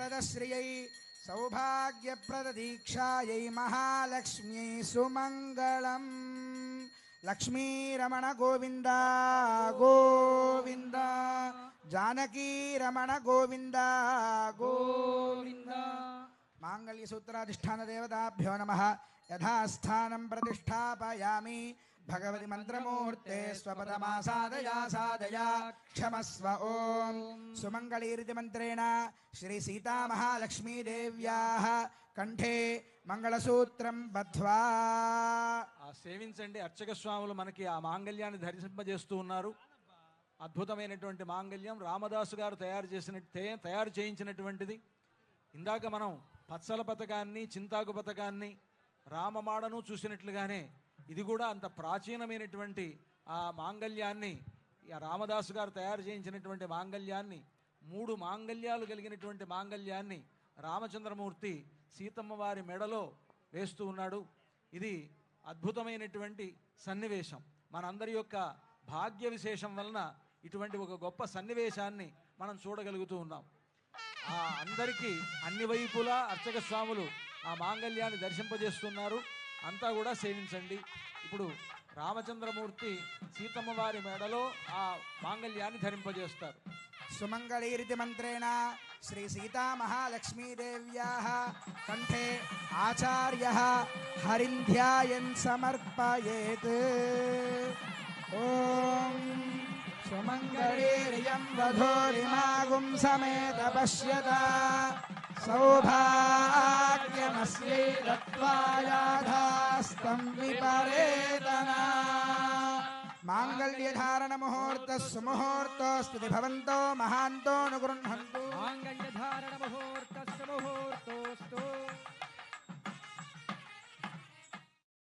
प्रदश्रियै सौभाग्यप्रददीक्षायै महालक्ष्म्यै सुमङ्गलम्। लक्ष्मीरमण गोविन्द गोविन्द, जानकीरमण गोविन्द गोविन्द। माङ्गल्यसूत्राधिष्ठानदेवताभ्यो नमः। यथास्थानं प्रतिष्ठापयामि। भगवति मंत्रमूर्ते स्वपदमासादया सादया क्षमस्व ओम। सुमंगलीरिति मंत्रेण श्री सीता महालक्ष्मी देव्याः कंठे మంగళసూత్రం బద్ధ్వా సేవించండి. అర్చక స్వాములు మనకి ఆ మాంగళ్యాన్ని ధరింపజేస్తూ ఉన్నారు. అద్భుతమైనటువంటి మాంగళ్యం రామదాసు గారు తయారు చేయించినటువంటిది. ఇందాక మనం పచ్చల పథకాన్ని, చింతాకు పథకాన్ని, రామమాడను చూసినట్లుగానే ఇది కూడా అంత ప్రాచీనమైనటువంటి ఆ మాంగళ్యాన్ని, రామదాసు గారు తయారు చేయించినటువంటి మాంగళ్యాన్ని, 3 మాంగళ్యాలు కలిగినటువంటి మాంగళ్యాన్ని రామచంద్రమూర్తి సీతమ్మ వారి మెడలో వేస్తూ ఉన్నాడు. ఇది అద్భుతమైనటువంటి సన్నివేశం. మనందరి యొక్క భాగ్య విశేషం వలన ఇటువంటి ఒక గొప్ప సన్నివేశాన్ని మనం చూడగలుగుతూ ఉన్నాం. అందరికీ అన్ని వైపులా అర్చక స్వాములు ఆ మాంగళ్యాన్ని దర్శింపజేస్తున్నారు. అంతా కూడా సేవించండి. ఇప్పుడు రామచంద్రమూర్తి సీతమ్మ వారి మెడలో ఆ మాంగళ్యాన్ని ధరింపజేస్తారు. సుమంగళీరితి మంత్రేణ శ్రీ సీతా మహాలక్ష్మీ దేవ్యాः కంఠే ఆచార్యः హరింధ్యాయన్ సమర్పయేత్. ఓం సుమంగళీర్యం వధూరిమాగుం సమేత పశ్యత సౌభాగ్యమస్యై దత్వాయాధాస్తం విపరేతనా. मांगल्यधारण मुहूर्त सुमुहूर्तोऽस्तु भवन्तो महान्तो अनुगृह्णन्तु. मांगल्यधारण